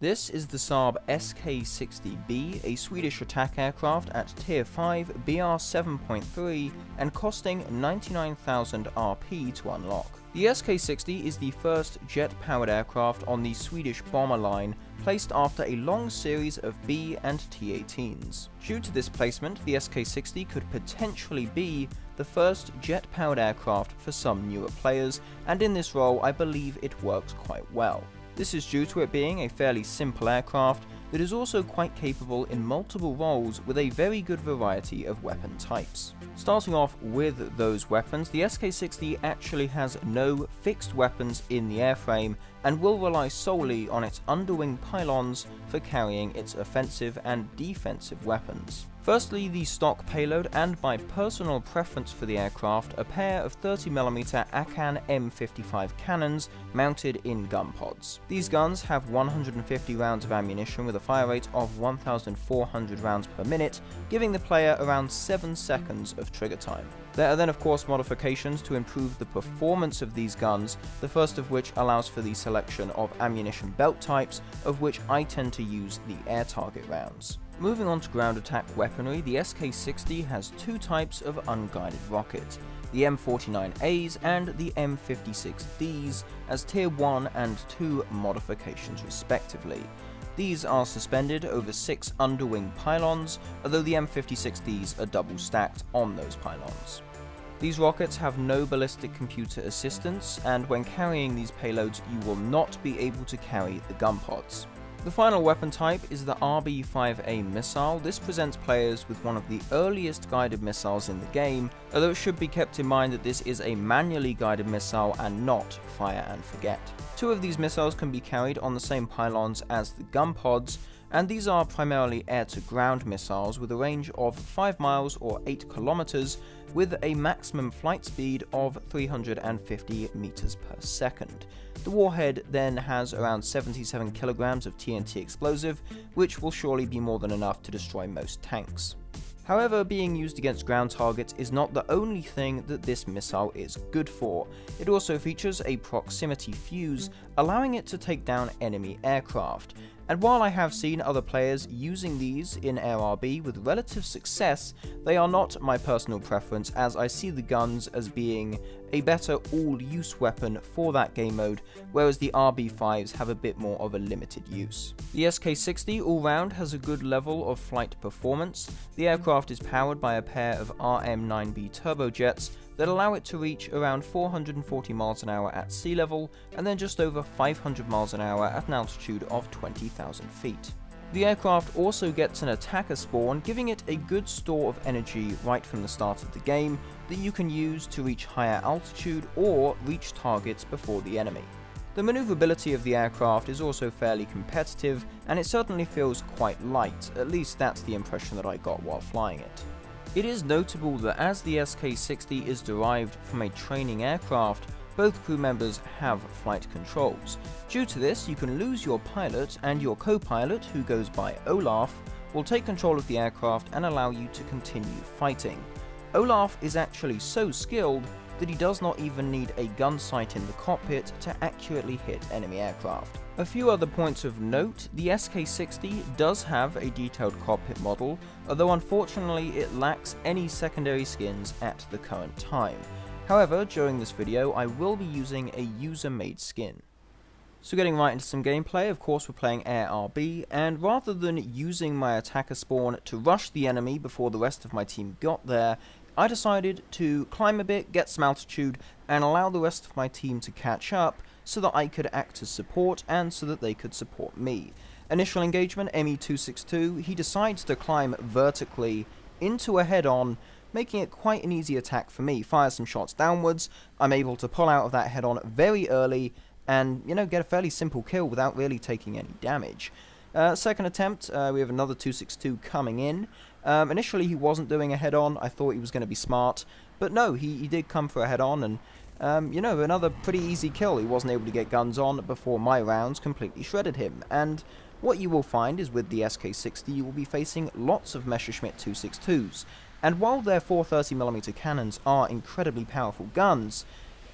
This is the Saab SK60B, a Swedish attack aircraft at Tier 5, BR 7.3 and costing 99,000 RP to unlock. The SK60 is the first jet-powered aircraft on the Swedish bomber line, placed after a long series of B and T-18s. Due to this placement, the SK60 could potentially be the first jet-powered aircraft for some newer players, and in this role I believe it works quite well. This is due to it being a fairly simple aircraft that is also quite capable in multiple roles with a very good variety of weapon types. Starting off with those weapons, the SK60 actually has no fixed weapons in the airframe and will rely solely on its underwing pylons for carrying its offensive and defensive weapons. Firstly, the stock payload, and by personal preference for the aircraft, a pair of 30mm Akan M55 cannons mounted in gun pods. These guns have 150 rounds of ammunition with a fire rate of 1,400 rounds per minute, giving the player around 7 seconds of trigger time. There are then of course modifications to improve the performance of these guns, the first of which allows for the selection of ammunition belt types, of which I tend to use the air target rounds. Moving on to ground attack weaponry, the SK60 has two types of unguided rockets, the M49As and the M56Ds, as Tier 1 and 2 modifications respectively. These are suspended over 6 underwing pylons, although the M56Ds are double stacked on those pylons. These rockets have no ballistic computer assistance, and when carrying these payloads you will not be able to carry the gun pods. The final weapon type is the RB-5A missile. This presents players with one of the earliest guided missiles in the game, although it should be kept in mind that this is a manually guided missile and not fire and forget. Two of these missiles can be carried on the same pylons as the gun pods, and these are primarily air-to-ground missiles with a range of 5 miles or 8 kilometers with a maximum flight speed of 350 meters per second. The warhead then has around 77 kilograms of TNT explosive, which will surely be more than enough to destroy most tanks. However, being used against ground targets is not the only thing that this missile is good for. It also features a proximity fuse, allowing it to take down enemy aircraft. And while I have seen other players using these in ARB with relative success, they are not my personal preference, as I see the guns as being a better all-use weapon for that game mode, whereas the RB5s have a bit more of a limited use. The SK60 all-round has a good level of flight performance. The aircraft is powered by a pair of RM9B turbojets that allow it to reach around 440 miles an hour at sea level, and then just over 500 miles an hour at an altitude of 20,000 feet. The aircraft also gets an attacker spawn, giving it a good store of energy right from the start of the game that you can use to reach higher altitude or reach targets before the enemy. The maneuverability of the aircraft is also fairly competitive, and it certainly feels quite light, at least that's the impression that I got while flying it. It is notable that as the SK60 is derived from a training aircraft, both crew members have flight controls. Due to this, you can lose your pilot, and your co-pilot, who goes by Olaf, will take control of the aircraft and allow you to continue fighting. Olaf is actually so skilled that he does not even need a gun sight in the cockpit to accurately hit enemy aircraft. A few other points of note: the SK60 does have a detailed cockpit model, although unfortunately it lacks any secondary skins at the current time. However, during this video I will be using a user-made skin. So getting right into some gameplay, of course we're playing ARB, and rather than using my attacker spawn to rush the enemy before the rest of my team got there, I decided to climb a bit, get some altitude, and allow the rest of my team to catch up so that I could act as support and so that they could support me. Initial engagement, ME262, he decides to climb vertically into a head-on, making it quite an easy attack for me. Fires some shots downwards, I'm able to pull out of that head-on very early and, get a fairly simple kill without really taking any damage. Second attempt, we have another 262 coming in. Initially he wasn't doing a head-on, I thought he was going to be smart, but no, he did come for a head-on, and another pretty easy kill. He wasn't able to get guns on before my rounds completely shredded him. And what you will find is with the SK60 you will be facing lots of Messerschmitt 262s, and while their 430mm cannons are incredibly powerful guns,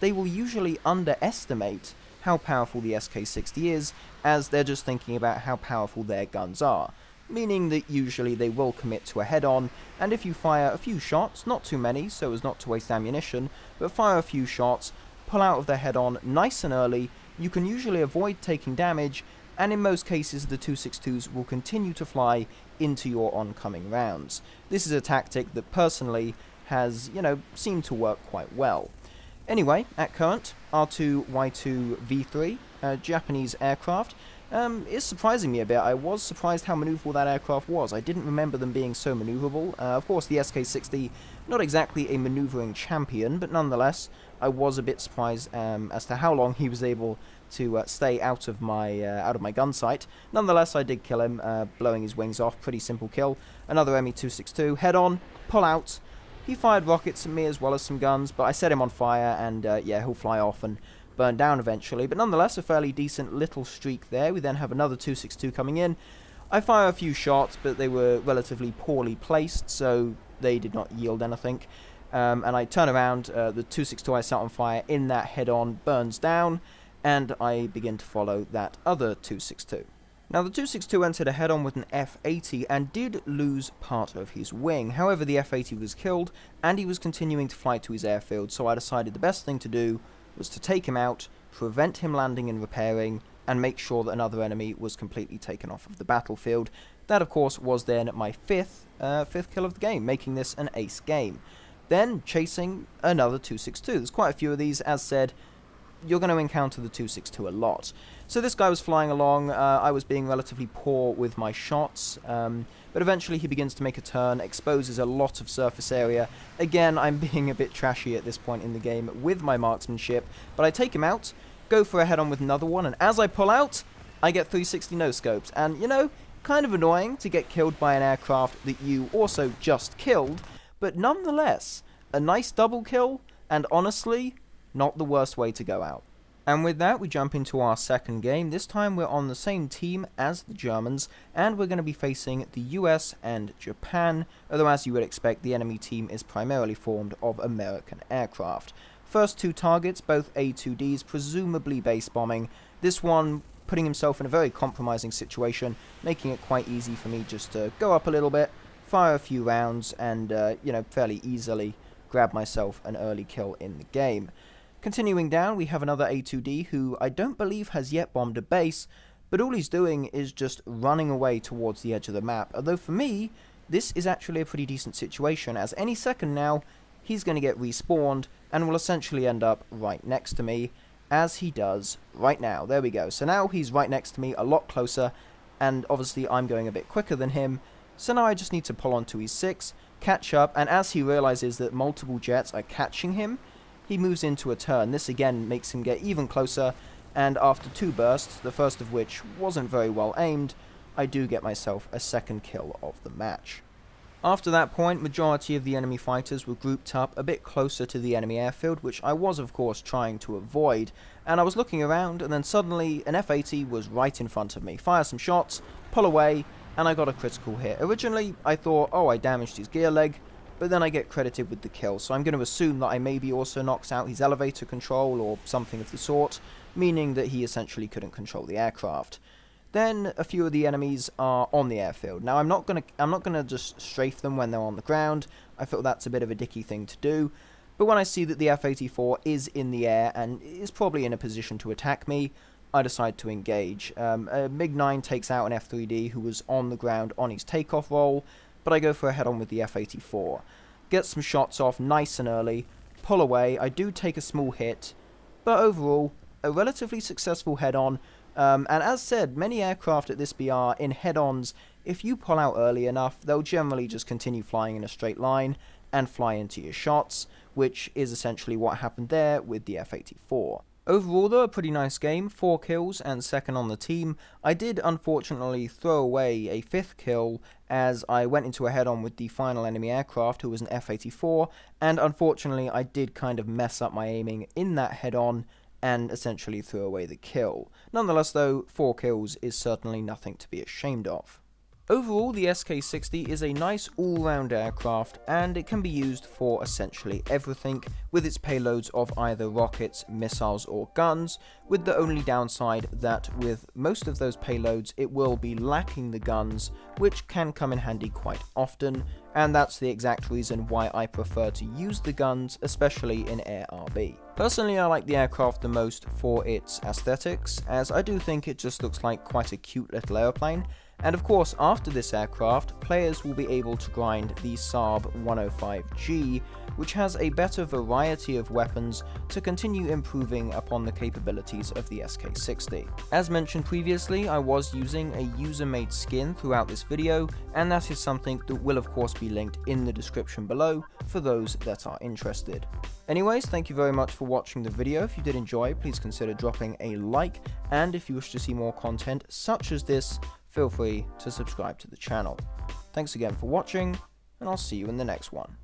they will usually underestimate how powerful the SK60 is, as they're just thinking about how powerful their guns are. Meaning that usually they will commit to a head-on, and if you fire a few shots, not too many so as not to waste ammunition, but fire a few shots, pull out of the head-on nice and early, you can usually avoid taking damage, and in most cases the 262s will continue to fly into your oncoming rounds. This is a tactic that personally has, seemed to work quite well. Anyway, at current, R2Y2 V3, a Japanese aircraft, is surprising me a bit. I was surprised how maneuverable that aircraft was. I didn't remember them being so maneuverable. Of course, the SK60, not exactly a maneuvering champion, but nonetheless, I was a bit surprised as to how long he was able to stay out of my gun sight. Nonetheless, I did kill him, blowing his wings off. Pretty simple kill. Another ME-262, head on, pull out. He fired rockets at me as well as some guns, but I set him on fire, and yeah, he'll fly off and burn down eventually, but nonetheless a fairly decent little streak there. We then have another 262 coming in. I fire a few shots, but they were relatively poorly placed, so they did not yield anything. And I turn around, the 262 I set on fire in that head-on burns down, and I begin to follow that other 262. Now the 262 entered a head-on with an F-80 and did lose part of his wing. However, the F-80 was killed, and he was continuing to fly to his airfield, so I decided the best thing to do was to take him out, prevent him landing and repairing, and make sure that another enemy was completely taken off of the battlefield. That, of course, was then my fifth kill of the game, making this an ace game. Then, chasing another 262. There's quite a few of these. As said, you're going to encounter the 262 a lot. So this guy was flying along. I was being relatively poor with my shots, but eventually he begins to make a turn, exposes a lot of surface area. Again, I'm being a bit trashy at this point in the game with my marksmanship, but I take him out, go for a head-on with another one, and as I pull out, I get 360 no-scopes. And, kind of annoying to get killed by an aircraft that you also just killed, but nonetheless, a nice double kill, and honestly, not the worst way to go out. And with that, we jump into our second game. This time we're on the same team as the Germans, and we're going to be facing the US and Japan, although as you would expect, the enemy team is primarily formed of American aircraft. First two targets, both A2Ds, presumably base bombing. This one putting himself in a very compromising situation, making it quite easy for me just to go up a little bit, fire a few rounds, and, fairly easily grab myself an early kill in the game. Continuing down, we have another A2D who I don't believe has yet bombed a base, but all he's doing is just running away towards the edge of the map. Although for me, this is actually a pretty decent situation, as any second now, he's going to get respawned and will essentially end up right next to me, as he does right now. There we go. So now he's right next to me, a lot closer, and obviously I'm going a bit quicker than him. So now I just need to pull onto his 6, catch up, and as he realizes that multiple jets are catching him, he moves into a turn. This again makes him get even closer, and after two bursts, the first of which wasn't very well aimed, I do get myself a second kill of the match. After that point, majority of the enemy fighters were grouped up a bit closer to the enemy airfield, which I was of course trying to avoid, and I was looking around, and then suddenly an F-80 was right in front of me. Fire some shots, pull away, and I got a critical hit. Originally, I thought, oh, I damaged his gear leg, but then I get credited with the kill, so I'm going to assume that I maybe also knocked out his elevator control or something of the sort, meaning that he essentially couldn't control the aircraft. Then a few of the enemies are on the airfield. Now I'm not gonna just strafe them when they're on the ground. I feel that's a bit of a dicky thing to do. But when I see that the F-84 is in the air and is probably in a position to attack me, I decide to engage. A MiG-9 takes out an F-3D who was on the ground on his takeoff roll, but I go for a head-on with the F-84. Get some shots off nice and early, pull away. I do take a small hit, but overall, a relatively successful head-on. And as said, many aircraft at this BR in head-ons, if you pull out early enough, they'll generally just continue flying in a straight line and fly into your shots, which is essentially what happened there with the F-84. Overall though, a pretty nice game, 4 kills and second on the team. I did unfortunately throw away a 5th kill as I went into a head-on with the final enemy aircraft who was an F-84, and unfortunately I did kind of mess up my aiming in that head-on and essentially threw away the kill. Nonetheless though, 4 kills is certainly nothing to be ashamed of. Overall, the SK60 is a nice all-round aircraft, and it can be used for essentially everything, with its payloads of either rockets, missiles or guns, with the only downside that with most of those payloads it will be lacking the guns, which can come in handy quite often, and that's the exact reason why I prefer to use the guns, especially in Air RB. Personally, I like the aircraft the most for its aesthetics, as I do think it just looks like quite a cute little airplane. And of course, after this aircraft, players will be able to grind the Saab 105G, which has a better variety of weapons to continue improving upon the capabilities of the SK60. As mentioned previously, I was using a user-made skin throughout this video, and that is something that will of course be linked in the description below for those that are interested. Anyways, thank you very much for watching the video. If you did enjoy, please consider dropping a like, and if you wish to see more content such as this, feel free to subscribe to the channel. Thanks again for watching, and I'll see you in the next one.